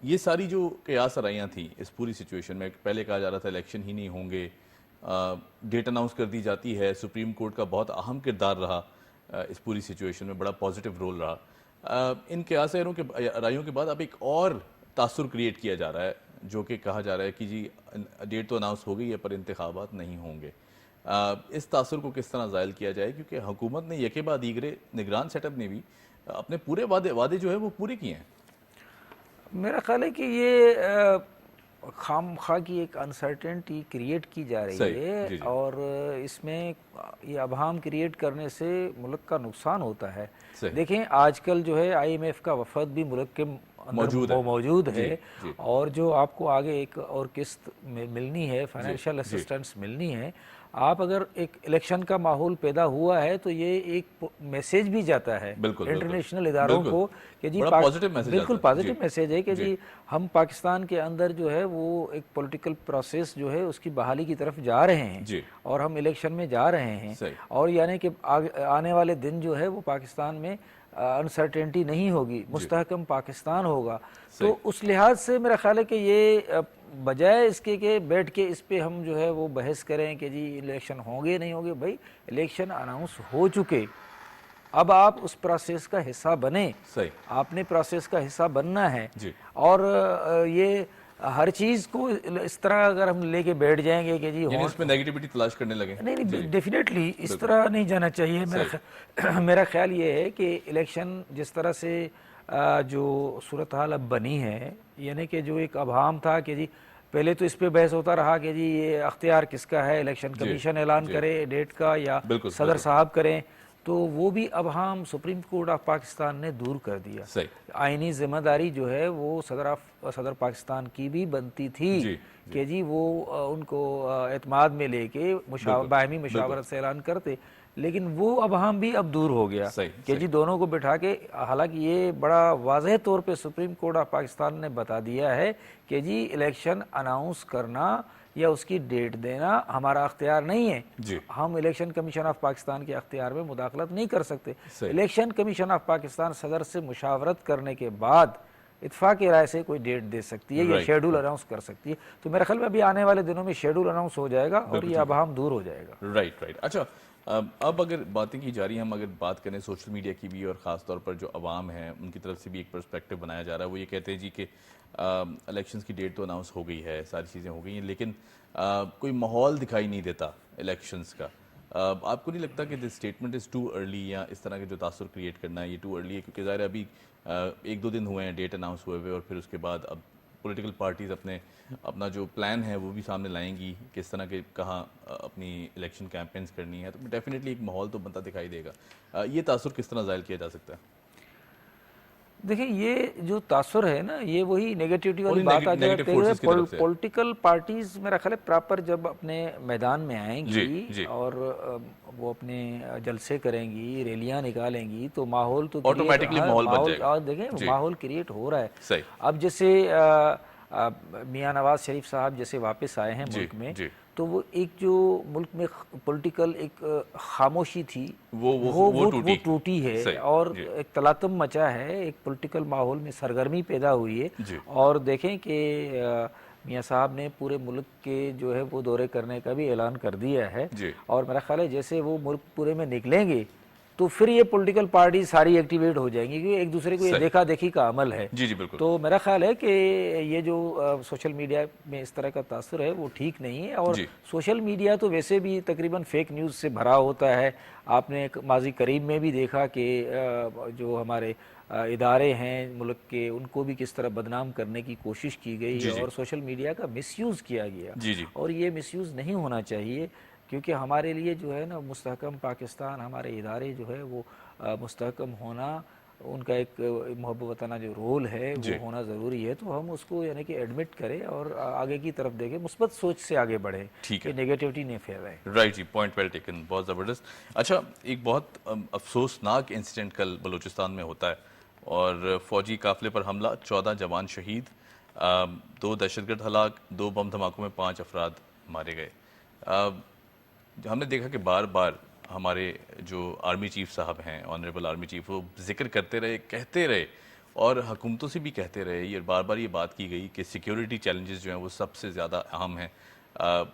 یہ ساری جو قیاس آرائیاں تھیں اس پوری سچویشن میں، پہلے کہا جا رہا تھا الیکشن ہی نہیں ہوں گے، ڈیٹ اناؤنس کر دی جاتی ہے، سپریم کورٹ کا بہت اہم کردار رہا اس پوری سچویشن میں، بڑا پازیٹیو رول رہا. ان قیاس آرائیوں کے بعد اب ایک اور تاثر کریٹ کیا جا رہا ہے، جو کہ کہا جا رہا ہے کہ جی ڈیٹ تو اناؤنس ہو گئی ہے پر انتخابات نہیں ہوں گے. اس تاثر کو کس طرح زائل کیا جائے، کیونکہ حکومت نے یکے بعد دیگرے نگران سیٹ اپ نے بھی اپنے پورے وعدے جو ہے وہ پورے کیے ہیں. میرا خیال ہے کہ یہ خام خواہ کی ایک انسرٹنٹی کریٹ کی جا رہی ہے، اور اس میں یہ ابہام کریٹ کرنے سے ملک کا نقصان ہوتا ہے. دیکھیں آج کل جو ہے آئی ایم ایف کا وفد بھی ملک کے موجود ہے، اور جو آپ کو آگے ایک اور قسط ملنی ہے، فائنینشیل اسسٹنس ملنی ہے. آپ اگر ایک الیکشن کا ماحول پیدا ہوا ہے تو یہ ایک میسیج بھی جاتا ہے انٹرنیشنل اداروں کو کہ جی بالکل پازیٹیو میسیج ہے کہ جی ہم پاکستان کے اندر جو ہے وہ ایک پولیٹیکل پروسیس جو ہے اس کی بحالی کی طرف جا رہے ہیں، اور ہم الیکشن میں جا رہے ہیں، اور یعنی کہ آنے والے دن جو ہے وہ پاکستان میں انسرٹینٹی نہیں ہوگی، مستحکم پاکستان ہوگا. تو اس لحاظ سے میرا خیال ہے کہ یہ بجائے اس کے کہ بیٹھ کے اس پہ ہم جو ہے وہ بحث کریں کہ جی الیکشن ہوں گے نہیں ہوں گے، بھائی الیکشن اناؤنس ہو چکے، اب آپ اس پروسیس کا حصہ بنیں. آپ نے پروسیس کا حصہ بننا ہے، اور یہ ہر چیز کو اس طرح اگر ہم لے کے بیٹھ جائیں گے کہ جی اس میں نیگیٹیوٹی تلاش کرنے لگے، نہیں ڈیفینیٹلی اس طرح نہیں جانا چاہیے. میرا خیال یہ ہے کہ الیکشن جس طرح سے جو صورتحال اب بنی ہے، یعنی کہ جو ایک ابہام تھا کہ جی پہلے تو اس پہ بحث ہوتا رہا کہ جی یہ اختیار کس کا ہے، الیکشن کمیشن اعلان کرے ڈیٹ کا یا صدر صاحب کریں، تو وہ بھی اب سپریم کورٹ آف پاکستان نے دور کر دیا. آئینی ذمہ داری جو ہے وہ صدر پاکستان کی بھی بنتی تھی کہ جی وہ ان کو اعتماد میں لے کے باہمی مشاورت سے اعلان کرتے، لیکن وہ اب بھی اب دور ہو گیا کہ جی دونوں کو بٹھا کے، حالانکہ یہ بڑا واضح طور پہ سپریم کورٹ آف پاکستان نے بتا دیا ہے کہ جی الیکشن اناؤنس کرنا یا اس کی ڈیٹ دینا ہمارا اختیار نہیں ہے. ہم الیکشن کمیشن آف پاکستان کے اختیار میں مداخلت نہیں کر سکتے. الیکشن کمیشن آف پاکستان صدر سے مشاورت کرنے کے بعد اتفاق رائے سے کوئی ڈیٹ دے سکتی ہے یا شیڈول اناؤنس کر سکتی ہے. تو میرے خیال میں ابھی آنے والے دنوں میں شیڈول اناؤنس ہو جائے گا اور یہ ابہام دور ہو جائے گا. رائٹ. اچھا اب اگر باتیں کی جا رہی ہیں، ہم اگر بات کریں سوشل میڈیا کی بھی، اور خاص طور پر جو عوام ہیں ان کی طرف سے بھی ایک پرسپیکٹو بنایا جا رہا ہے، وہ یہ کہتے ہیں جی کہ الیکشنز کی ڈیٹ تو اناؤنس ہو گئی ہے، ساری چیزیں ہو گئی ہیں، لیکن کوئی ماحول دکھائی نہیں دیتا الیکشنز کا. آپ کو نہیں لگتا کہ this statement is too early, یا اس طرح کے جو تاثر کریٹ کرنا ہے یہ ٹو ارلی ہے؟ کیونکہ ظاہر ہے ابھی 1-2 دن ہوئے ہیں ڈیٹ اناؤنس ہوئے ہوئے، اور پھر اس کے بعد اب پولیٹیکل پارٹیز اپنا جو پلان ہے وہ بھی سامنے لائیں گی، کس طرح کے کہاں اپنی الیکشن کیمپینز کرنی ہے، تو ڈیفینیٹلی ایک ماحول تو بنتا دکھائی دے گا. یہ تاثر کس طرح زائل کیا جا سکتا ہے؟ دیکھیں یہ جو تاثر ہے نا، یہ وہی نیگیٹیوٹی والی بات آ جاتی ہے. پولیٹیکل پارٹیز میرا خیال ہے پراپر جب اپنے میدان میں آئیں گی اور وہ اپنے جلسے کریں گی، ریلیاں نکالیں گی، تو ماحول تو آٹومیٹکلی ماحول بن جائے گا. دیکھیں ماحول کریٹ ہو رہا ہے. اب جیسے میاں نواز شریف صاحب جیسے واپس آئے ہیں ملک میں، تو وہ ایک جو ملک میں پولیٹیکل ایک خاموشی تھی وہ ٹوٹی ہے، اور ایک تلاطم مچا ہے، ایک پولیٹیکل ماحول میں سرگرمی پیدا ہوئی ہے. اور دیکھیں کہ میاں صاحب نے پورے ملک کے جو ہے وہ دورے کرنے کا بھی اعلان کر دیا ہے، اور میرا خیال ہے جیسے وہ ملک پورے میں نکلیں گے تو پھر یہ پولیٹیکل پارٹی ساری ایکٹیویٹ ہو جائیں گی، کیونکہ ایک دوسرے کو یہ دیکھا دیکھی کا عمل ہے. تو میرا خیال ہے کہ یہ جو سوشل میڈیا میں اس طرح کا تاثر ہے وہ ٹھیک نہیں ہے. اور سوشل میڈیا تو ویسے بھی تقریباً فیک نیوز سے بھرا ہوتا ہے. آپ نے ماضی قریب میں بھی دیکھا کہ جو ہمارے ادارے ہیں ملک کے، ان کو بھی کس طرح بدنام کرنے کی کوشش کی گئی، اور سوشل میڈیا کا مس یوز کیا گیا. اور یہ مس یوز نہیں ہونا چاہیے، کیونکہ ہمارے لیے جو ہے نا مستحکم پاکستان، ہمارے ادارے جو ہے وہ مستحکم ہونا، ان کا ایک محب وطنہ جو رول ہے وہ ہونا ضروری ہے. تو ہم اس کو یعنی کہ ایڈمٹ کریں اور آگے کی طرف دیکھیں، مثبت سوچ سے آگے بڑھیں کہ نیگیٹیوٹی نہیں پھیلائیں. رائٹ جی، پوائنٹ ویل ٹیکن، بہت زبردست. اچھا ایک بہت افسوسناک انسیڈنٹ کل بلوچستان میں ہوتا ہے، اور فوجی قافلے پر حملہ، 14 جوان شہید، 2 دہشت گرد ہلاک، 2 بم دھماکوں میں 5 افراد مارے گئے. ہم نے دیکھا کہ بار بار ہمارے جو آرمی چیف صاحب ہیں، آنریبل آرمی چیف، وہ ذکر کرتے رہے، کہتے رہے، اور حکومتوں سے بھی کہتے رہے، یہ بار بار یہ بات کی گئی کہ سیکیورٹی چیلنجز جو ہیں وہ سب سے زیادہ اہم ہیں،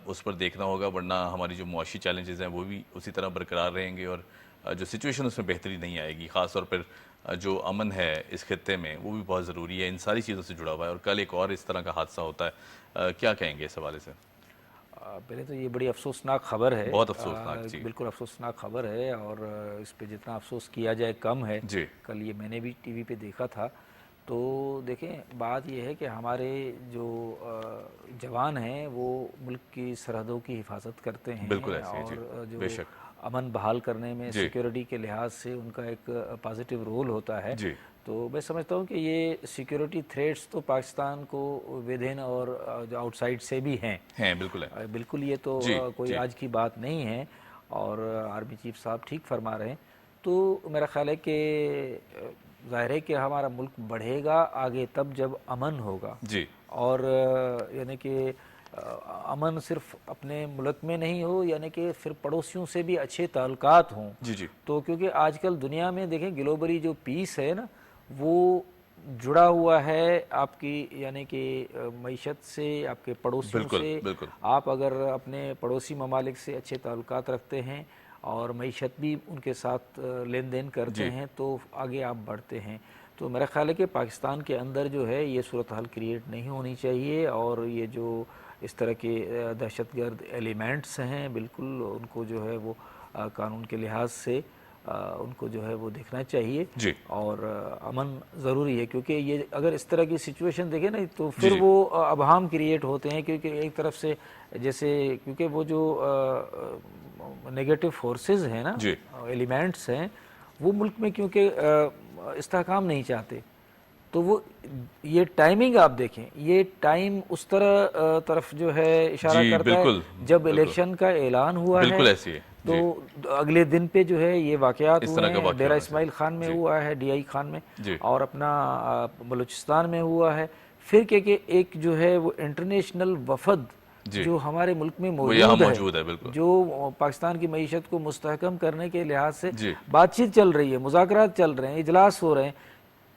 اس پر دیکھنا ہوگا، ورنہ ہماری جو معاشی چیلنجز ہیں وہ بھی اسی طرح برقرار رہیں گے اور جو سچویشن اس میں بہتری نہیں آئے گی. خاص طور پر جو امن ہے اس خطے میں وہ بھی بہت ضروری ہے، ان ساری چیزوں سے جڑا ہوا ہے. اور کل ایک اور اس طرح کا حادثہ ہوتا ہے، کیا کہیں گے اس حوالے سے؟ پہلے تو یہ بڑی افسوسناک خبر ہے، بہت افسوسناک. جی بالکل افسوسناک خبر ہے، اور اس پہ جتنا افسوس کیا جائے کم ہے. جی کل یہ میں نے بھی ٹی وی پہ دیکھا تھا. تو دیکھیں بات یہ ہے کہ ہمارے جو جوان ہیں وہ ملک کی سرحدوں کی حفاظت کرتے ہیں، بالکل ایسے ہی. جی اور جو بے شک. امن بحال کرنے میں جی سیکیورٹی کے لحاظ سے ان کا ایک پازیٹیو رول ہوتا ہے. جی تو میں سمجھتا ہوں کہ یہ سیکیورٹی تھریٹس تو پاکستان کو ودن اور جو آؤٹ سائڈ سے بھی ہیں. بالکل ہے. بالکل یہ تو جی کوئی جی آج کی بات نہیں ہے، اور آرمی چیف صاحب ٹھیک فرما رہے ہیں. تو میرا خیال ہے کہ ظاہر ہے کہ ہمارا ملک بڑھے گا آگے تب جب امن ہوگا. جی اور یعنی کہ امن صرف اپنے ملک میں نہیں ہو، یعنی کہ پھر پڑوسیوں سے بھی اچھے تعلقات ہوں. جی جی تو کیونکہ آج کل دنیا میں دیکھیں گلوبلی جو پیس ہے نا وہ جڑا ہوا ہے آپ کی یعنی کہ معیشت سے، آپ کے پڑوسیوں بالکل سے. بالکل. آپ اگر اپنے پڑوسی ممالک سے اچھے تعلقات رکھتے ہیں اور معیشت بھی ان کے ساتھ لین دین کرتے ہیں تو آگے آپ بڑھتے ہیں. تو میرا خیال ہے کہ پاکستان کے اندر جو ہے یہ صورتحال کریٹ نہیں ہونی چاہیے، اور یہ جو اس طرح کے دہشت گرد ایلیمنٹس ہیں بالکل ان کو جو ہے وہ قانون کے لحاظ سے ان کو جو ہے وہ دیکھنا چاہیے. جی اور امن ضروری ہے، کیونکہ یہ اگر اس طرح کی سچویشن دیکھیں نا تو پھر وہ ابہام کریٹ ہوتے ہیں. کیونکہ ایک طرف سے جیسے کیونکہ وہ جو نیگیٹو فورسز ہیں نا، ایلیمنٹس ہیں، وہ ملک میں کیونکہ استحکام نہیں چاہتے. تو وہ یہ ٹائمنگ آپ دیکھیں، یہ ٹائم اس طرف جو ہے اشارہ کرتا ہے جب الیکشن کا اعلان ہوا ہے. بالکل ایسی ہے. تو اگلے دن پہ جو ہے یہ واقعات ہوئے ہیں. ڈیرہ واقعہ اسماعیل خان میں ہوا ہے، ڈی آئی خان میں، جی اور اپنا بلوچستان میں ہوا ہے. پھر کہ ایک جو ہے وہ انٹرنیشنل وفد جو ہمارے ملک میں موجود ہے، جو پاکستان کی معیشت کو مستحکم کرنے کے لحاظ سے بات چیت چل رہی ہے، مذاکرات چل رہے ہیں، اجلاس ہو رہے ہیں.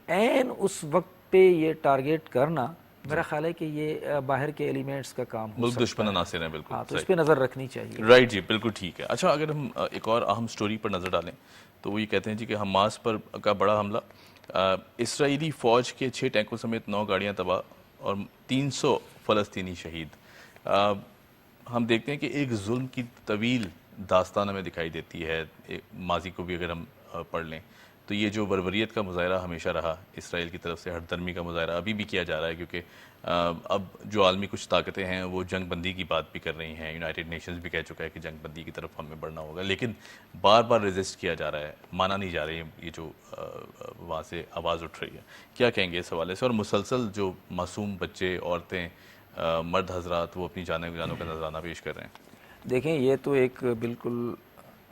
این اس وقت پہ یہ ٹارگیٹ کرنا میرا خیال ہے کہ یہ باہر کے ایلیمنٹس کا کام ہو ملک سکتا دشمن ہے. عناصر ہیں. بالکل تو اس پہ نظر رکھنی چاہیے. رائٹ جی بالکل ٹھیک ہے. اچھا اگر ہم ایک اور اہم سٹوری پر نظر ڈالیں تو وہ یہ کہتے ہیں جی کہ حماس پر کا بڑا حملہ، اسرائیلی فوج کے 6 ٹینکوں سمیت 9 گاڑیاں تباہ اور 300 فلسطینی شہید. ہم دیکھتے ہیں کہ ایک ظلم کی طویل داستان ہمیں دکھائی دیتی ہے. ماضی کو بھی اگر ہم پڑھ لیں تو یہ جو بربریت کا مظاہرہ ہمیشہ رہا، اسرائیل کی طرف سے ہٹ درمی کا مظاہرہ ابھی بھی کیا جا رہا ہے، کیونکہ اب جو عالمی کچھ طاقتیں ہیں وہ جنگ بندی کی بات بھی کر رہی ہیں. یونائٹڈ نیشنز بھی کہہ چکا ہے کہ جنگ بندی کی طرف ہمیں بڑھنا ہوگا، لیکن بار بار ریزسٹ کیا جا رہا ہے، مانا نہیں جا رہی ہے یہ جو وہاں سے آواز اٹھ رہی ہے. کیا کہیں گے اس حوالے سے؟ اور مسلسل جو معصوم بچے، عورتیں، مرد حضرات وہ اپنی جانوں کا نذرانہ پیش کر رہے ہیں. دیکھیں یہ تو ایک بالکل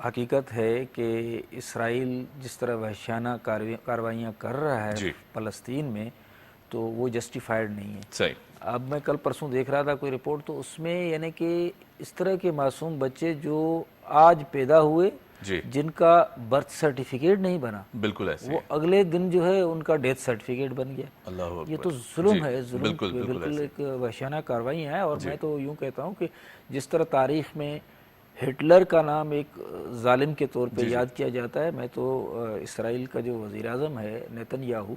حقیقت ہے کہ اسرائیل جس طرح وحشیانہ کارروائیاں کر رہا ہے فلسطین میں تو وہ جسٹیفائڈ نہیں ہے. صحیح. اب میں کل پرسوں دیکھ رہا تھا کوئی رپورٹ، تو اس میں یعنی کہ اس طرح کے معصوم بچے جو آج پیدا ہوئے جن کا برتھ سرٹیفکیٹ نہیں بنا، بالکل ایسے وہ اگلے دن جو ہے ان کا ڈیتھ سرٹیفکیٹ بن گیا. اللہ یہ تو ظلم ہے، ظلم بالکل ایک وحشیانہ کارروائی ہے. اور میں تو یوں کہتا ہوں کہ جس طرح تاریخ میں ہٹلر کا نام ایک ظالم کے طور پہ یاد کیا جاتا ہے، میں تو اسرائیل کا جو وزیر اعظم ہے نیتن یاہو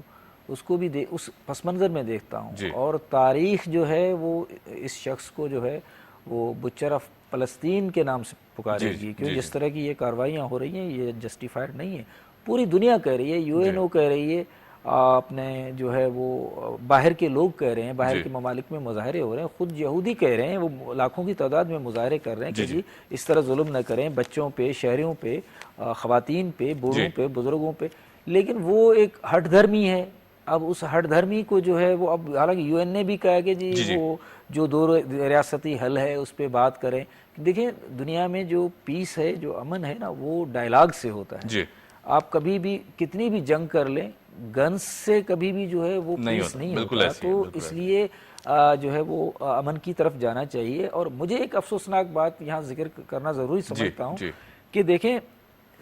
اس کو بھی اس پس منظر میں دیکھتا ہوں. اور تاریخ جو ہے وہ اس شخص کو جو ہے وہ بچر آف فلسطین کے نام سے پکارے گی، کیوں جس طرح کی یہ کارروائیاں ہو رہی ہیں یہ جسٹیفائڈ نہیں ہے. پوری دنیا کہہ رہی ہے، یو این او کہہ رہی ہے، اپنے جو ہے وہ باہر کے لوگ کہہ رہے ہیں، باہر کے ممالک میں مظاہرے ہو رہے ہیں، خود یہودی کہہ رہے ہیں، وہ لاکھوں کی تعداد میں مظاہرے کر رہے ہیں کہ جی اس طرح ظلم نہ کریں بچوں پہ، شہریوں پہ، خواتین پہ، بوڑھوں پہ، بزرگوں پہ. لیکن وہ ایک ہٹ دھرمی ہے. اب اس ہٹ دھرمی کو جو ہے وہ اب حالانکہ یو این نے بھی کہا کہ جی وہ جو 2 ریاستی حل ہے اس پہ بات کریں. دیکھیں دنیا میں جو پیس ہے، جو امن ہے نا، وہ ڈائلاگ سے ہوتا ہے. آپ کبھی بھی کتنی بھی جنگ کر لیں، گنز سے کبھی بھی جو ہے وہ پیس نہیں ہوتا. تو اس لیے جو ہے وہ امن کی طرف جانا چاہیے. اور مجھے ایک افسوسناک بات یہاں ذکر کرنا ضروری سمجھتا ہوں کہ دیکھیں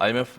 IMF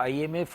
IMF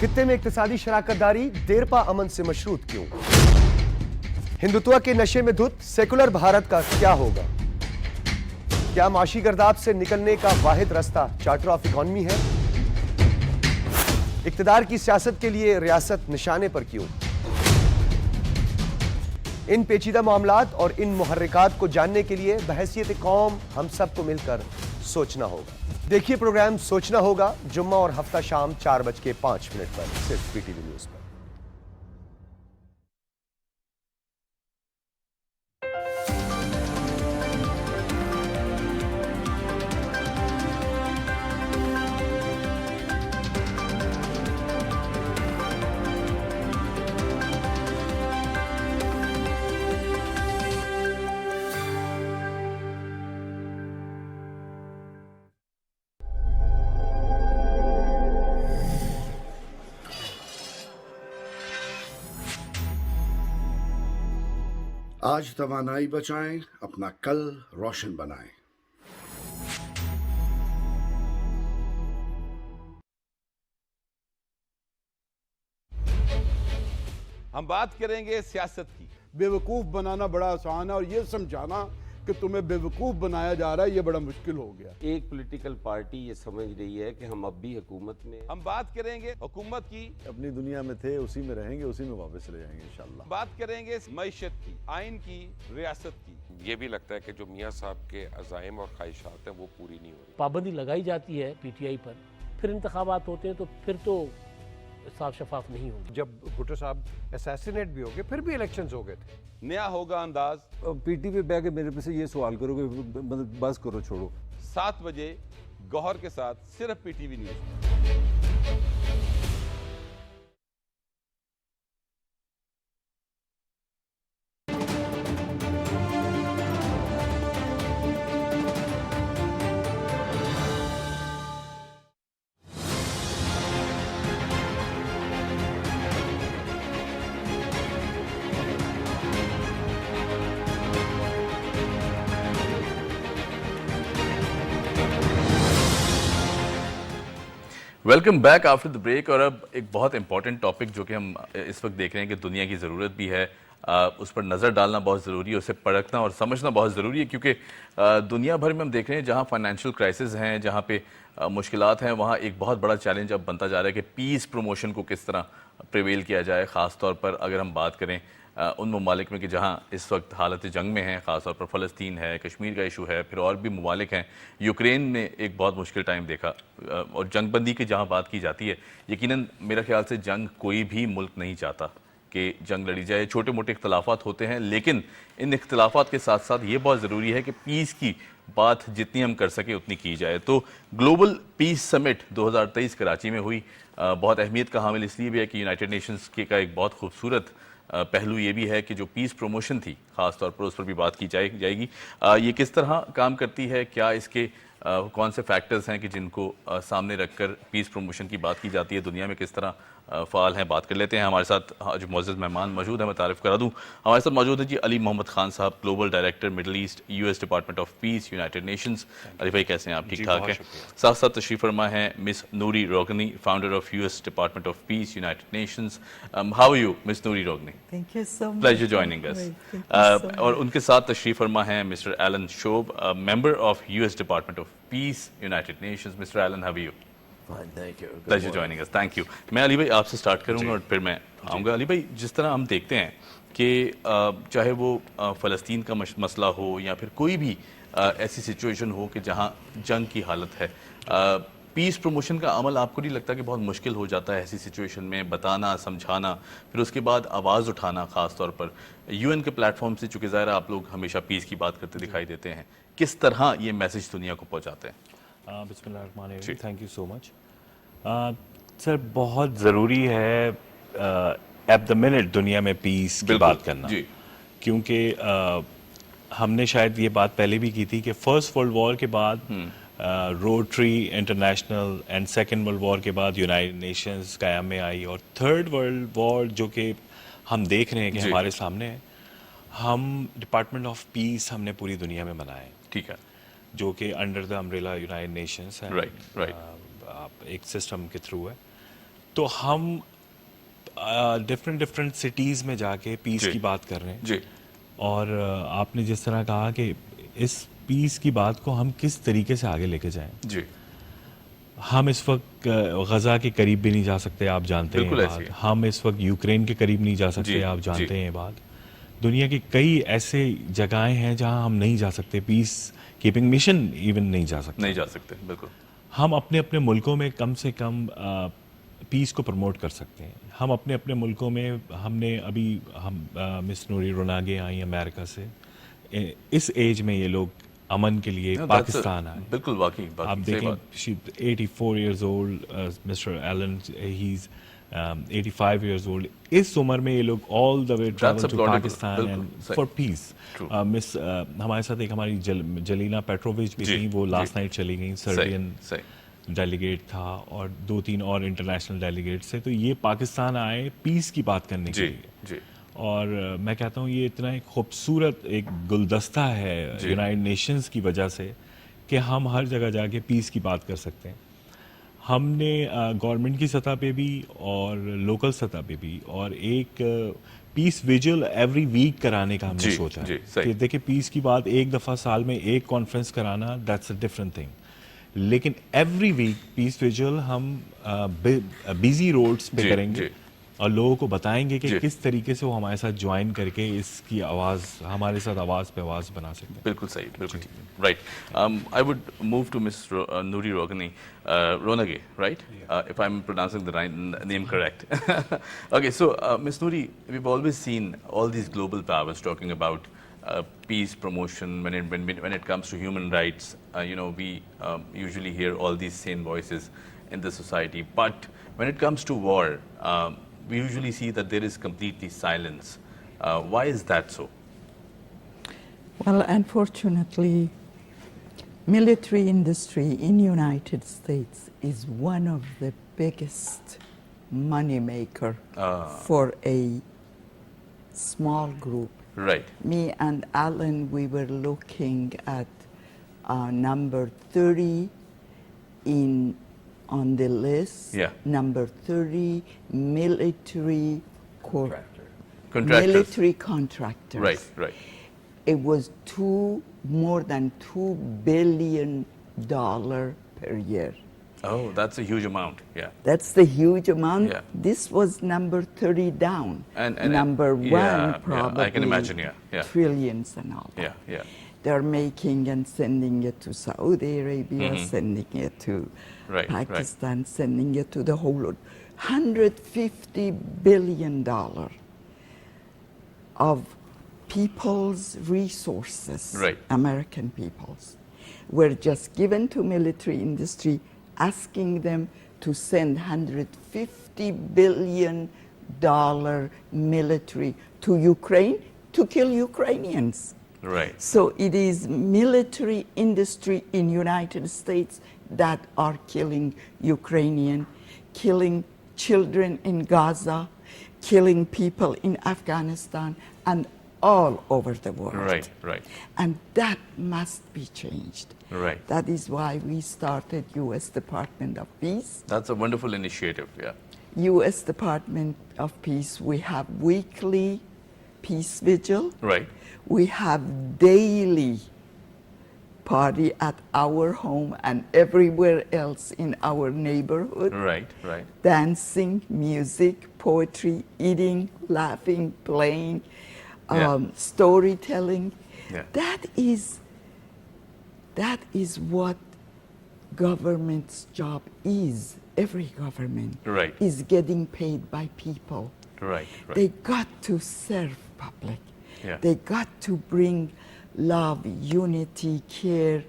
خطے میں اقتصادی شراکت داری دیرپا امن سے مشروط کیوں؟ ہندوتوا کے نشے میں دھت سیکولر بھارت کا کیا ہوگا؟ کیا معاشی گرداب سے نکلنے کا واحد راستہ چارٹر آف اکانومی ہے؟ اقتدار کی سیاست کے لیے ریاست نشانے پر کیوں؟ ان پیچیدہ معاملات اور ان محرکات کو جاننے کے لیے بحیثیت قوم ہم سب کو مل کر سوچنا ہوگا۔ دیکھیے پروگرام سوچنا ہوگا جمعہ اور ہفتہ شام 4:05 پر صرف پی ٹی وی نیوز پر۔ آج توانائی بچائیں، اپنا کل روشن بنائیں۔ ہم بات کریں گے سیاست کی۔ بیوقوف بنانا بڑا آسان ہے اور یہ سمجھانا کہ تمہیں بیوقوف بنایا جا رہا ہے یہ بڑا مشکل ہو گیا۔ ایک پولیٹیکل پارٹی یہ سمجھ رہی ہے کہ ہم اب بھی حکومت میں۔ ہم بات کریں گے حکومت کی۔ اپنی دنیا میں تھے، اسی میں رہیں گے، اسی میں واپس چلے جائیں گے انشاءاللہ۔ بات کریں گے معیشت کی، آئین کی، ریاست کی۔ یہ بھی لگتا ہے کہ جو میاں صاحب کے عزائم اور خواہشات ہیں وہ پوری نہیں ہو رہی۔ پابندی لگائی جاتی ہے پی ٹی آئی پر، پھر انتخابات ہوتے ہیں تو پھر تو صاف شفاف نہیں ہوگی۔ جب بھٹو صاحب اسیسینیٹ بھی ہو گئے پھر بھی الیکشنز ہو گئے تھے۔ نیا ہوگا انداز۔ پی ٹی وی پہ کے میرے پہ سے یہ سوال کرو کہ بس کرو، چھوڑو۔ 7 بجے گوہر کے ساتھ صرف P T V news. Welcome back after the break. اور اب ایک بہت امپورٹنٹ ٹاپک جو کہ ہم اس وقت دیکھ رہے ہیں کہ دنیا کی ضرورت بھی ہے، اس پر نظر ڈالنا بہت ضروری ہے، اسے پرکھنا اور سمجھنا بہت ضروری ہے، کیونکہ دنیا بھر میں ہم دیکھ رہے ہیں جہاں فائنینشیل کرائسس ہیں، جہاں پہ مشکلات ہیں، وہاں ایک بہت بڑا چیلنج اب بنتا جا رہا ہے کہ پیس پروموشن کو کس طرح پریویل کیا جائے۔ خاص طور پر اگر ہم بات کریں ان ممالک میں کہ جہاں اس وقت حالت جنگ میں ہیں، خاص طور پر فلسطین ہے، کشمیر کا ایشو ہے، پھر اور بھی ممالک ہیں۔ یوکرین نے ایک بہت مشکل ٹائم دیکھا، اور جنگ بندی کی جہاں بات کی جاتی ہے، یقیناً میرا خیال سے جنگ کوئی بھی ملک نہیں چاہتا کہ جنگ لڑی جائے۔ چھوٹے موٹے اختلافات ہوتے ہیں، لیکن ان اختلافات کے ساتھ ساتھ یہ بہت ضروری ہے کہ پیس کی بات جتنی ہم کر سکیں اتنی کی جائے۔ تو گلوبل پیس سمٹ 2023 کراچی میں ہوئی، بہت اہمیت کا حامل اس لیے بھی ہے کہ یونائٹڈ نیشنز کا ایک بہت خوبصورت پہلو یہ بھی ہے کہ جو پیس پروموشن تھی خاص طور پر اس پر بھی بات کی جائے گی۔ یہ کس طرح کام کرتی ہے، کیا اس کے کون سے فیکٹرز ہیں کہ جن کو سامنے رکھ کر پیس پروموشن کی بات کی جاتی ہے، دنیا میں کس طرح فعال ہیں، بات کر لیتے ہیں۔ ہمارے ساتھ جو معزز مہمان موجود ہیں میں تعارف کرا دوں، ہمارے ساتھ موجود ہے جی علی محمد خان صاحب، global director Middle East US Department of Peace United Nations. Ali بھائی کیسے ہیں آپ؟ ٹھیک ٹھاک ہیں؟ ساتھ ساتھ تشریف فرما ہے miss Noori Roghani, founder of US Department of Peace United Nations. How are you miss Noori Roghani? Thank you so much. Pleasure joining us. اور ان کے ساتھ تشریف فرما ہے مسٹر ایلن شوب، member of US Department of Peace United Nations. Mister Alan how are you? Fine, thank you. Good Pleasure morning. joining us. Thank you. میں علی بھائی آپ سے سٹارٹ کروں گا اور پھر میں آؤں گا۔ علی بھائی جس طرح ہم دیکھتے ہیں کہ چاہے وہ فلسطین کا مسئلہ ہو یا پھر کوئی بھی ایسی سچویشن ہو کہ جہاں جنگ کی حالت ہے، پیس پروموشن کا عمل آپ کو نہیں لگتا کہ بہت مشکل ہو جاتا ہے ایسی سچویشن میں بتانا، سمجھانا، پھر اس کے بعد آواز اٹھانا؟ خاص طور پر UN کے پلیٹ فارم سے، چونکہ ظاہر آپ لوگ ہمیشہ پیس کی بات کرتے دکھائی دیتے ہیں، کس طرح یہ میسج دنیا کو پہنچاتے ہیں؟ بسم اللہ الرحمن الرحیم، تھینک یو سو مچ سر۔ بہت ضروری ہے ایٹ دا منٹ دنیا میں پیس کی بات کرنا، کیونکہ ہم نے شاید یہ بات پہلے بھی کی تھی کہ فرسٹ ورلڈ وار کے بعد Rotary International and second world war کے بعد یونائٹڈ نیشنز قیام میں آئی، اور تھرڈ ورلڈ وار جو کہ ہم دیکھ رہے ہیں کہ ہمارے سامنے ہے، ہم ڈپارٹمنٹ آف پیس ہم نے پوری دنیا میں منائے، ٹھیک ہے، جو کہ under the umbrella United nations ہے، ایک سسٹم کے تھرو ہے۔ تو ہم ڈفرینٹ سٹیز میں جا کے پیس کی بات کر رہے ہیں جی. اور آپ نے جس طرح کہا کہ اس پیس کی بات کو ہم کس طریقے سے آگے لے کے جائیں. جی. ہم اس وقت غزہ کے قریب بھی نہیں جا سکتے, آپ جانتے ہیں بات. ہم اس وقت یوکرین کے قریب نہیں جا سکتے, آپ جانتے ہیں بات. دنیا کی کئی ایسے جگہیں ہیں جہاں ہم نہیں جا سکتے, پیس کیپنگ مشن ایون نہیں جا سکتے. بالکل. ہم اپنے اپنے ملکوں میں کم سے کم پیس کو پروموٹ کر سکتے ہیں. ہم اپنے اپنے ملکوں میں, ہم نے ابھی مس نوری روناگے آئیں امریکہ سے, اس ایج میں یہ لوگ امن کے لیے پاکستان آئے. بالکل واقعی. آپ دیکھیں 84 ایئرز اولڈ, مسٹر ایلن ہی از 85 ایئرز اولڈ. اس عمر میں یہ لوگ آل دا وے ٹریول ٹو پاکستان فار پیس. مس ہمارے ساتھ ایک ہماری جلینا پیٹرووچ بھی تھیں, وہ لاسٹ نائٹ چلی گئیں. سربین ڈیلیگیٹ تھا اور 2-3 اور انٹرنیشنل ڈیلیگیٹ سے. تو یہ پاکستان آئے پیس کی بات کرنے کے لیے. اور میں کہتا ہوں یہ اتنا ایک خوبصورت ایک گلدستہ ہے یونائٹڈ نیشنز کی وجہ سے کہ ہم ہر جگہ جا کے پیس کی بات کر سکتے ہیں. ہم نے گورنمنٹ کی سطح پہ بھی اور لوکل سطح پہ بھی اور ایک پیس ویجول ایوری ویک کرانے کا ہم نے سوچا ہے کہ دیکھیں پیس کی بات ایک دفعہ سال میں ایک کانفرنس کرانا, دیٹس اے ڈفرنٹ تھنگ. لیکن ایوری ویک پیس ویجول ہم بیزی روڈس پہ کریں گے اور لوگوں کو بتائیں گے کہ کس طریقے سے وہ ہمارے ساتھ جوائن کر کے اس کی آواز ہمارے ساتھ آواز پہ آواز بنا سکتے ہیں. بالکل صحیح, بالکل right. I would move to miss Noori Roghani روناگے, right, if I'm pronouncing the right name correct. Okay, so Miss Nouri, we've always seen all these global powers talking about peace promotion when it comes to human rights. We usually hear all these same voices in the society, but when it comes to war, we usually see that there is completely silence. Why is that so? Well, unfortunately, military industry in United States is one of the biggest money maker for a small group. Right. Me and Alan, we were looking at number 30 on the list. Yeah. Number 30, military Contractors. military contractors. Right, right. It was more than $2 billion per year. Oh, that's a huge amount. Yeah. That's the huge amount. Yeah. This was number 30 down. And number one, probably. I can imagine. Yeah. Trillions and all that. Yeah. They're making and sending it to Saudi Arabia, sending it to Pakistan, sending it to the whole world. $150 billion of people's resources, American people's, were just given to military industry, asking them to send $150 billion military to Ukraine to kill Ukrainians. Right. So it is military industry in United States that are killing Ukrainian, killing children in Gaza, killing people in Afghanistan, and all over the world. Right. And that must be changed. Right. That is why we started U.S. Department of Peace. That's a wonderful initiative, yeah. U.S. Department of Peace, we have weekly peace vigil. Right. We have daily party at our home and everywhere else in our neighborhood. Right. Dancing, music, poetry, eating, laughing, playing, storytelling. Yeah. That is what government's job is. Every government is getting paid by people. Right. They got to serve public. Yeah. They got to bring love, unity, care,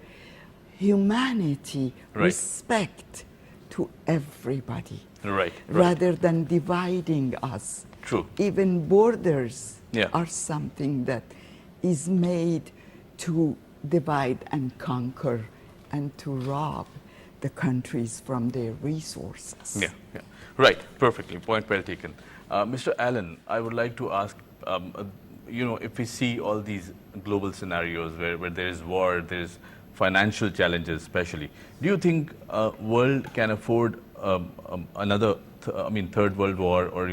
humanity, respect to everybody. Right. Rather than dividing us. True. Even borders are something that is made to divide and conquer and to rob the countries from their resources. Yeah. Right. Perfectly. Point well taken. Mr. Allen, I would like to ask, if we see all these global scenarios where there is war, there is financial challenges especially, do you think world can afford another third world war, or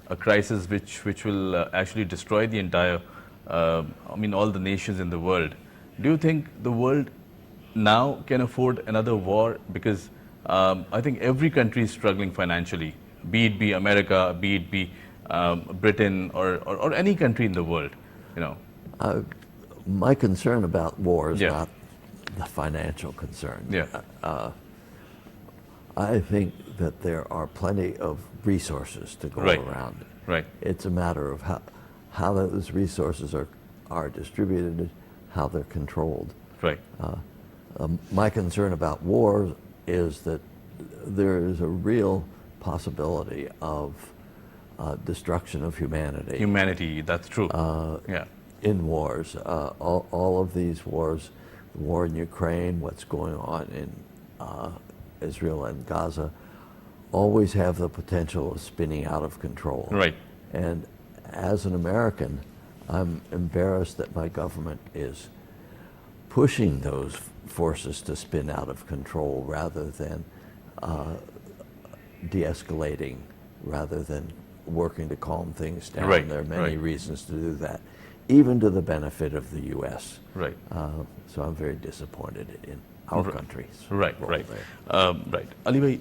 a crisis which will actually destroy the entire all the nations in the world. Do you think the world now can afford another war? Because I think every country is struggling financially, be it be America, be it be Britain, or any country in the world. My concern about war is not the financial concern. I think that there are plenty of resources to go around. Right. It's a matter of how those resources are distributed, how they're controlled. Right. My concern about war is that there is a real possibility of destruction of humanity. Humanity, that's true. In wars, all of these wars, the war in Ukraine, what's going on in Israel and Gaza, always have the potential of spinning out of control. Right. And as an American, I'm embarrassed that my government is pushing those forces to spin out of control rather than de-escalating, rather than working to calm things down. Right. There are many reasons to do that, even to the benefit of the U.S. Right. So I'm very disappointed in our country's right. role Right. there. Right. Ali bhai,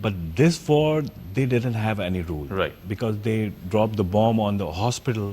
But this war, they didn't have any rule. Right. Because they dropped the bomb on the hospital.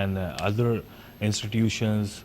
and other institutions.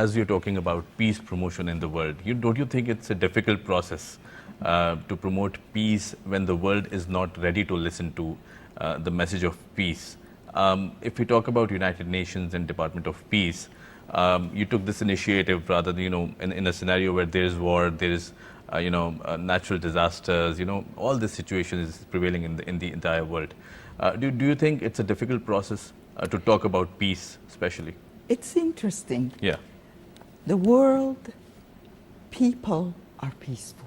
as we are talking about peace promotion in the world, don't you think it's a difficult process to promote peace when the world is not ready to listen to the message of peace. If we talk about United Nations and Department of Peace, you took this initiative rather than, in a scenario where there is war, there is, natural disasters, all this situation is prevailing in the entire world. Do you think it's a difficult process to talk about peace, especially? It's interesting. Yeah. The world, people are peaceful.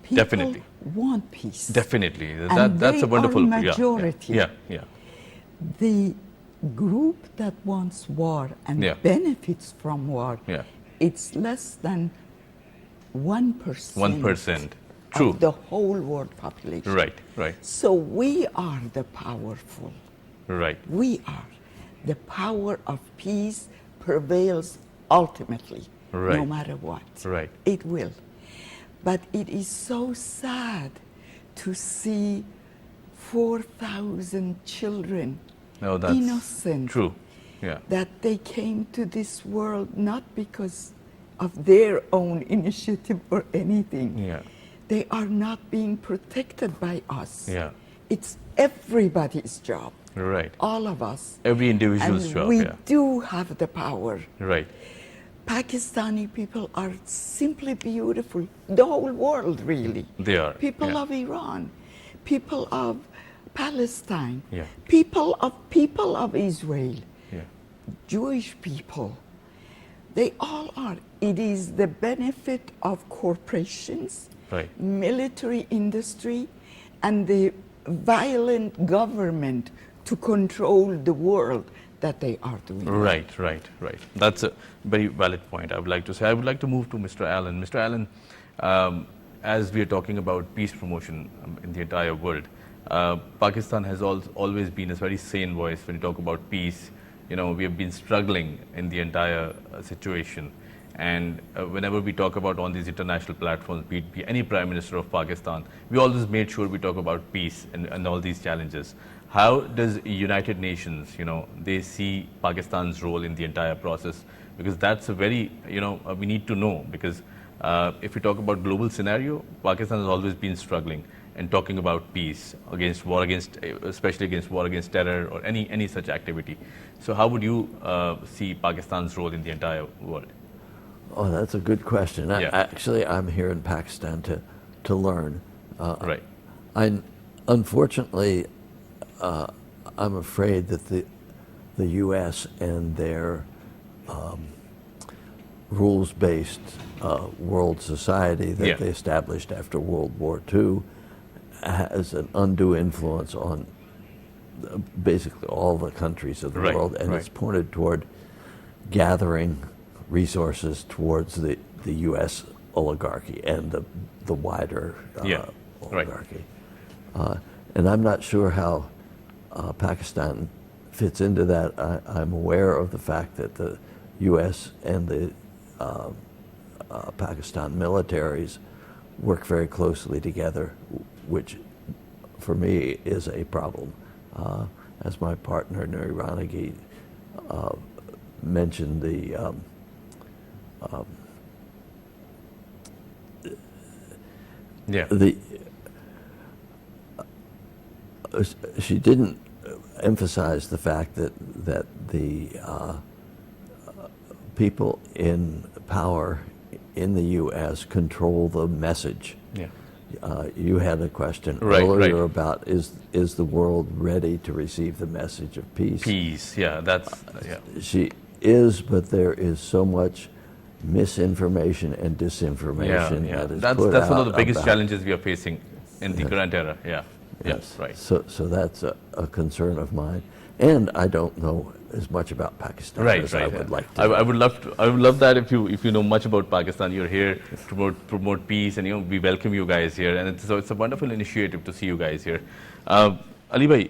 People Definitely want peace. Definitely. And that's a wonderful are majority. Yeah. The group that wants war and benefits from war, it's less than 1% True. of the whole world population. Right. So we are the powerful. Right. We are. The power of peace prevails ultimately, no matter what. Right. It will. But it is so sad to see 4,000 children, that's innocent, true. Yeah. that they came to this world not because of their own initiative or anything. Yeah. They are not being protected by us. Yeah. It's everybody's job. Right. All of us. Every individual's and job. We yeah. do have the power. Right. Pakistani people are simply beautiful. The whole world, really. They are. People of Iran, people of Palestine, Yeah. people of Israel, Yeah. Jewish people. They all are. It is the benefit of corporations, Right. military industry, and the violent government to control the world that they are doing. Right. That's a very valid point. I would like to say. I would like to move to Mr. Allen. Mr. Allen, as we are talking about peace promotion in the entire world, Pakistan has always been a very sane voice when you talk about peace. We have been struggling in the entire situation. And whenever we talk about on these international platforms, be it any Prime Minister of Pakistan, we always made sure we talk about peace and all these challenges. How does United Nations, they see Pakistan's role in the entire process? Because that's a very, we need to know. Because if we talk about global scenario, Pakistan has always been struggling and talking about peace, especially against war against terror or any such activity. So how would you see Pakistan's role in the entire world? Oh, that's a good question. Actually, I'm here in Pakistan to learn. Right. Unfortunately, I'm afraid that the U.S. and their rules-based world society that they established after World War II has an undue influence on basically all the countries of the world, and it's pointed toward gathering resources towards the U.S. oligarchy and the wider oligarchy. And I'm not sure how Pakistan fits into that. I'm aware of the fact that the U.S. and the Pakistan militaries work very closely together, which for me is a problem. As my partner Nuri Ranagi mentioned, she didn't emphasize the fact that the people in power in the U.S. control the message. Yeah. You had a question earlier about is the world ready to receive the message of peace? Peace, yeah. She is, but there is so much misinformation and disinformation that is that's put one of out the biggest about challenges we are facing in the current era. Yes, right. So that's a concern of mine, and I don't know as much about Pakistan as I would like to. I would love that if you know much about Pakistan. You're here to promote peace, and we welcome you guys here, and it's a wonderful initiative to see you guys here. Ali bhai,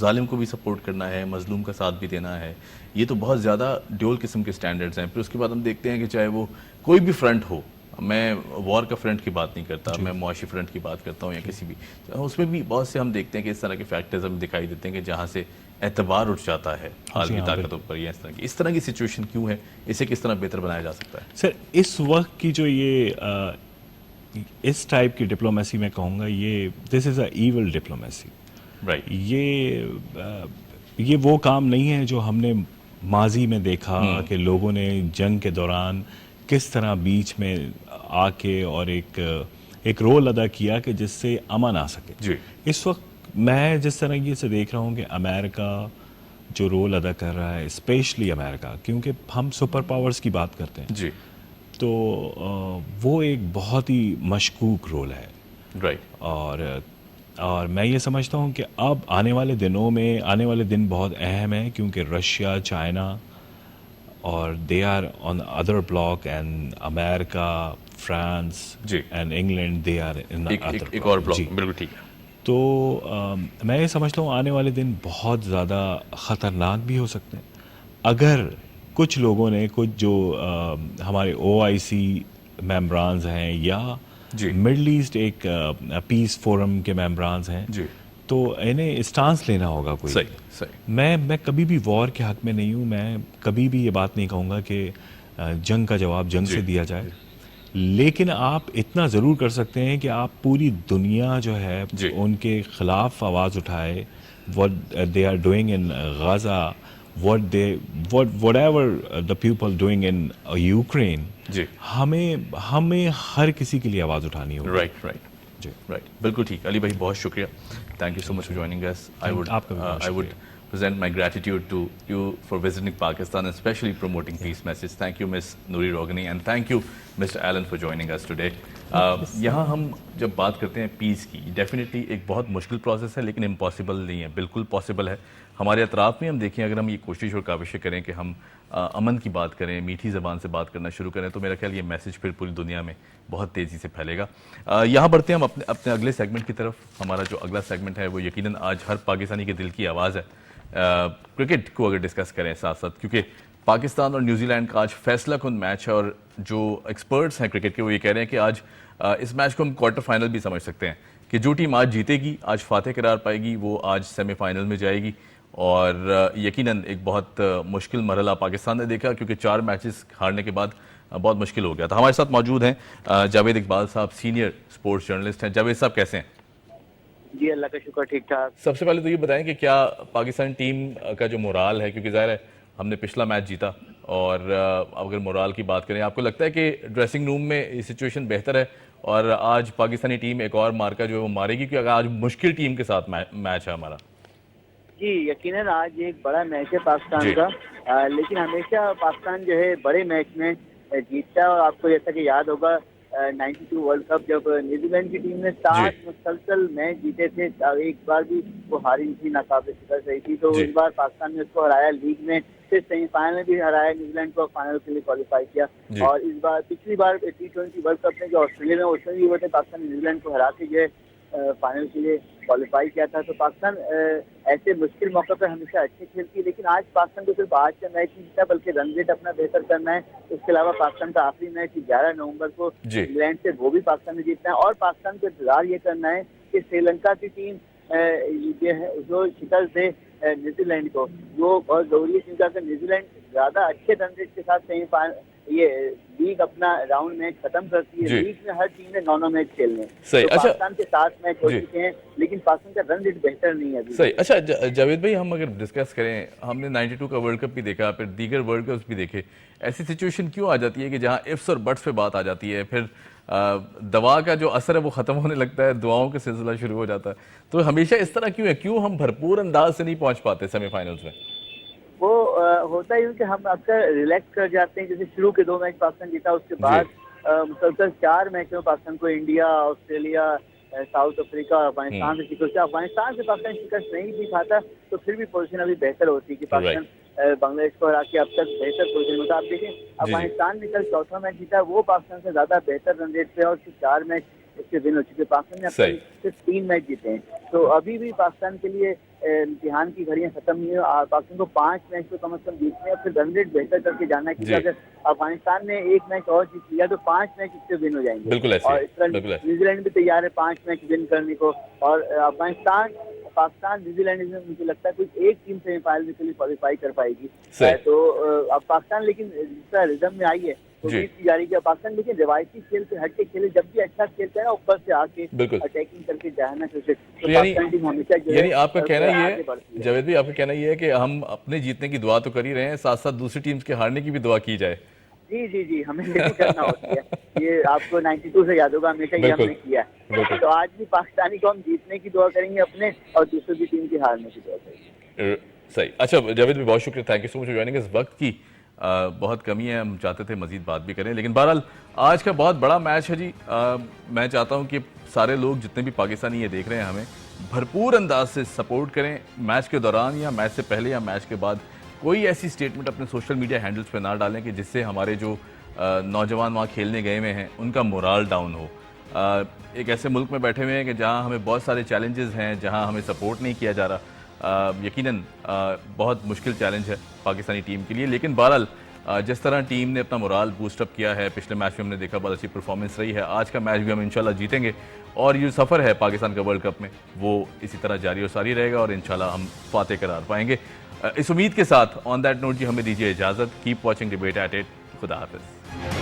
ظالم کو بھی support کرنا ہے, مظلوم کا ساتھ بھی دینا ہے, یہ تو بہت زیادہ ڈیول قسم کے سٹینڈرڈز ہیں. پھر اس کے بعد ہم دیکھتے ہیں کہ چاہے وہ کوئی بھی فرنٹ ہو, میں وار کا فرنٹ کی بات نہیں کرتا, میں معاشی فرنٹ کی بات کرتا ہوں یا کسی بھی, اس میں بھی بہت سے ہم دیکھتے ہیں کہ اس طرح کے فیکٹرز ہمیں دکھائی دیتے ہیں کہ جہاں سے اعتبار اٹھ جاتا ہے عالمی طاقتوں پر. یا اس طرح کی سچویشن کیوں ہے, اسے کس طرح بہتر بنایا جا سکتا ہے؟ سر اس وقت کی جو یہ اس ٹائپ کی ڈپلومیسی میں کہوں گا, یہ دس از اے ایول ڈپلومیسی. رائٹ. یہ وہ کام نہیں ہے جو ہم نے ماضی میں دیکھا کہ لوگوں نے جنگ کے دوران کس طرح بیچ میں آ کے اور ایک رول ادا کیا کہ جس سے امن آ سکے. جی. اس وقت میں جس طرح یہ سے دیکھ رہا ہوں کہ امریکہ جو رول ادا کر رہا ہے, اسپیشلی امریکہ, کیونکہ ہم سپر پاورز کی بات کرتے ہیں, جی, تو وہ ایک بہت ہی مشکوک رول ہے. رائٹ. اور میں یہ سمجھتا ہوں کہ اب آنے والے دن بہت اہم ہیں, کیونکہ رشیا, چائنا اور they are on other bloc, and America, France and England, they are in ایک اور بلاک. بالکل ٹھیک ہے. تو میں یہ سمجھتا ہوں آنے والے دن بہت زیادہ خطرناک بھی ہو سکتے ہیں اگر کچھ لوگوں نے, کچھ جو ہمارے OIC ممبرانز ہیں یا مڈل ایسٹ ایک پیس فورم کے ممبرانز ہیں, تو انہیں اسٹانس لینا ہوگا کوئی. صحیح. میں کبھی بھی وار کے حق میں نہیں ہوں. میں کبھی بھی یہ بات نہیں کہوں گا کہ جنگ کا جواب جنگ سے دیا جائے, لیکن آپ اتنا ضرور کر سکتے ہیں کہ آپ پوری دنیا جو ہے ان کے خلاف آواز اٹھائے. what they are doing in Gaza, whatever the people doing in Ukraine, ہمیں ہر کسی کے لیے آواز اٹھانی ہوگی. رائٹ. بالکل ٹھیک. علی بھائی بہت شکریہ. Thank you so much for joining us. I would present my gratitude to you for visiting Pakistan and especially promoting peace message. Thank you Ms. Nouri Roghani and thank you Mr. Allen for joining us today. یہاں ہم جب بات کرتے ہیں پیس کی, definitely ایک بہت مشکل پروسیس ہے, لیکن امپاسبل نہیں ہے, بالکل پاسبل ہے. ہمارے اطراف میں ہم دیکھیں, اگر ہم یہ کوشش اور کاوشیں کریں کہ ہم امن کی بات کریں, میٹھی زبان سے بات کرنا شروع کریں, تو میرا خیال یہ میسج پھر پوری دنیا میں بہت تیزی سے پھیلے گا. یہاں بڑھتے ہیں ہم اپنے اگلے سیگمنٹ کی طرف. ہمارا جو اگلا سیگمنٹ ہے وہ یقیناً آج ہر پاکستانی کے دل کی آواز ہے. کرکٹ کو اگر ڈسکس کریں ساتھ ساتھ, کیونکہ پاکستان اور نیوزی لینڈ کا آج فیصلہ کن میچ ہے, اور جو ایکسپرٹس ہیں کرکٹ کے وہ یہ کہہ رہے ہیں کہ آج اس میچ کو ہم کوارٹر فائنل بھی سمجھ سکتے ہیں, کہ جو ٹیم آج جیتے گی, آج فاتح قرار پائے گی, وہ آج سیمی فائنل میں جائے گی. اور یقیناً ایک بہت مشکل مرحلہ پاکستان نے دیکھا, کیونکہ 4 میچز ہارنے کے بعد بہت مشکل ہو گیا تھا. ہمارے ساتھ موجود ہیں جاوید اقبال صاحب, سینئر سپورٹس جرنلسٹ ہیں. جاوید صاحب کیسے ہیں؟ جی اللہ کا شکر, ٹھیک ٹھاک. سب سے پہلے تو یہ بتائیں کہ کیا پاکستان ٹیم کا جو مورال ہے, کیونکہ ظاہر ہے ہم نے پچھلا میچ جیتا, اور اگر مورال کی بات کریں, آپ کو لگتا ہے کہ ڈریسنگ روم میں یہ سچویشن بہتر ہے اور آج پاکستانی ٹیم ایک اور مارکا جو ہے وہ مارے گی, کیونکہ آج مشکل ٹیم کے ساتھ میچ ہے ہمارا؟ جی یقیناً آج ایک بڑا میچ ہے پاکستان کا, لیکن ہمیشہ پاکستان جو ہے بڑے میچ میں جیتتا ہے. اور آپ کو جیسا کہ یاد ہوگا 92 ورلڈ کپ جب نیوزی لینڈ کی ٹیم نے 7 مسلسل میچ جیتے تھے, ایک بار بھی وہ ہاری تھی, ناقابل شکست رہی تھی, تو اس بار پاکستان نے اس کو ہرایا لیگ میں, پھر سیمی فائنل میں بھی ہرایا نیوزی لینڈ کو, فائنل کے لیے کوالیفائی کیا. اور اس بار پچھلی بار T20 ورلڈ کپ میں جو آسٹریلیا میں, اس میں بھی وہ تھے پاکستان نے نیوزی لینڈ کو ہرا کے جو ہے فائنل کے لیے کوالیفائی کیا تھا. تو پاکستان ایسے مشکل موقع پر ہمیشہ اچھے کھیلتی ہے, لیکن آج پاکستان کو صرف آج کا میچ نہیں جیتا بلکہ رن ریٹ اپنا بہتر کرنا ہے. اس کے علاوہ پاکستان کا آخری میچ 11 نومبر کو انگلینڈ سے, وہ بھی پاکستان نے جیتنا ہے. اور پاکستان کو انتظار یہ کرنا ہے کہ سری لنکا کی ٹیم جو شکست دے نیوزی لینڈ کو, وہ بہت ضروری ہے, کیونکہ اگر نیوزی لینڈ زیادہ اچھے رن ریٹ کے ساتھ سیمی فائنل یہ لیگ اپنا راؤنڈ میچ ختم کرتی ہے. لیگ میں ہر ٹیم نے 9 میچ کھیلنے, پاکستان کے 7 میچ ہو چکے ہیں, لیکن پاکستان کا رن ریٹ بہتر نہیں ہے. صحیح. اچھا جاوید بھائی, ہم اگر ڈسکس کریں, ہم نے 92 کا ورلڈ کپ بھی دیکھا, پھر دیگر ورلڈ کپس بھی دیکھے, ایسی سچویشن کیوں آ جاتی ہے کہ جہاں ifs اور buts پہ بات آ جاتی ہے, پھر دوا کا جو اثر ہے وہ ختم ہونے لگتا ہے, دعاؤں کا سلسلہ شروع ہو جاتا ہے, تو ہمیشہ اس طرح کیوں ہے, کیوں ہم بھرپور انداز سے نہیں پہنچ پاتے سیمی فائنلز میں؟ وہ ہوتا ہے کہ ہم اکثر ریلیکس کر جاتے ہیں. جیسے شروع کے 2 میچ پاکستان جیتا, اس کے بعد مسلسل 4 میچوں میں پاکستان کو India, Australia, South Africa, Afghanistan سے شکست. افغانستان سے پاکستان شکست نہیں بھی کھاتا تو پھر بھی پوزیشن ابھی بہتر ہوتی ہے کہ پاکستان بنگلہ دیش کو ہرا کے اب تک بہتر پوزیشن ہوتا ہے. آپ دیکھیں افغانستان نے کل 4تھا میچ جیتا, وہ پاکستان سے زیادہ بہتر رن ریٹ پہ, اور 4 میچ اس سے ون ہو چکے. پاکستان نے اب تک صرف 3 میچ جیتے ہیں. تو ابھی بھی پاکستان کے لیے امتحان کی گھڑیاں ختم نہیں ہوئی. پاکستان کو 5 میچ تو کم از کم جیتنے اور پھر رن ریٹ بہتر کر کے جانا ہے, کیونکہ اگر افغانستان نے 1 میچ اور جیت لیا تو 5 میچ اس سے ون ہو جائیں گے. اور اس طرح نیوزی لینڈ بھی تیار ہے 5 میچ ون کرنے کو. اور پاکستان نیوزی لینڈ میں مجھے لگتا ہے کوئی ایک ٹیم سیمی فائنل کے لیے کوالیفائی کر پائے گی. تو اب پاکستان لیکن جس طرح ریدم میں آئی ہے تو امید کی جا رہی ہے پاکستان لیکن روایتی کھیل سے ہٹ کے کھیلے. جب بھی اچھا کھیلتا ہے نا اوپر سے آ کے اٹیکنگ کر کے جائے نا کرکٹ. یعنی آپ کا کہنا یہ ہے جاوید بھائی, آپ کا کہنا یہ ہے کہ ہم اپنے جیتنے کی دعا تو کر ہی رہے ہیں, ساتھ ساتھ دوسری ٹیمز کے ہارنے کی بھی دعا کی جائے. جی ہمیں یہ کرنا ہوتا ہے. یہ آپ کو 92 سے یاد ہوگا, ہمیشہ یہ ہم نے کیا ہے. تو آج بھی پاکستانی کو ہم جیتنے کی دعا کریں گے اپنے, اور دوسری بھی ٹیم کی ہارنے کی دعا کریں گے. صحیح. اچھا جاوید بھائی بہت شکریہ, thank you so much for joining. اس وقت کی بہت کمی ہے, ہم چاہتے تھے مزید بات بھی کریں, لیکن بہرحال آج کا بہت بڑا میچ ہے جی. میں چاہتا ہوں کہ سارے لوگ جتنے بھی پاکستانی یہ دیکھ رہے ہیں ہمیں بھرپور انداز سے سپورٹ کریں. میچ کے دوران یا میچ سے پہلے یا میچ کے بعد کوئی ایسی سٹیٹمنٹ اپنے سوشل میڈیا ہینڈلز پہ نہ ڈالیں کہ جس سے ہمارے جو نوجوان وہاں کھیلنے گئے ہوئے ہیں ان کا مورال ڈاؤن ہو. ایک ایسے ملک میں بیٹھے ہوئے ہیں کہ جہاں ہمیں بہت سارے چیلنجز ہیں, جہاں ہمیں سپورٹ نہیں کیا جا رہا. یقیناً بہت مشکل چیلنج ہے پاکستانی ٹیم کے لیے, لیکن بہرحال جس طرح ٹیم نے اپنا مورال بوسٹ اپ کیا ہے, پچھلے میچ میں ہم نے دیکھا بہت اچھی پرفارمنس رہی ہے. آج کا میچ بھی ہم انشاءاللہ جیتیں گے اور یہ سفر ہے پاکستان کا ورلڈ کپ میں وہ اسی طرح جاری و ساری رہے گا اور انشاءاللہ ہم فاتح قرار پائیں گے. اس امید کے ساتھ آن دیٹ نوٹ جی ہمیں دیجیے اجازت. Keep watching debate at 8. خدا حافظ.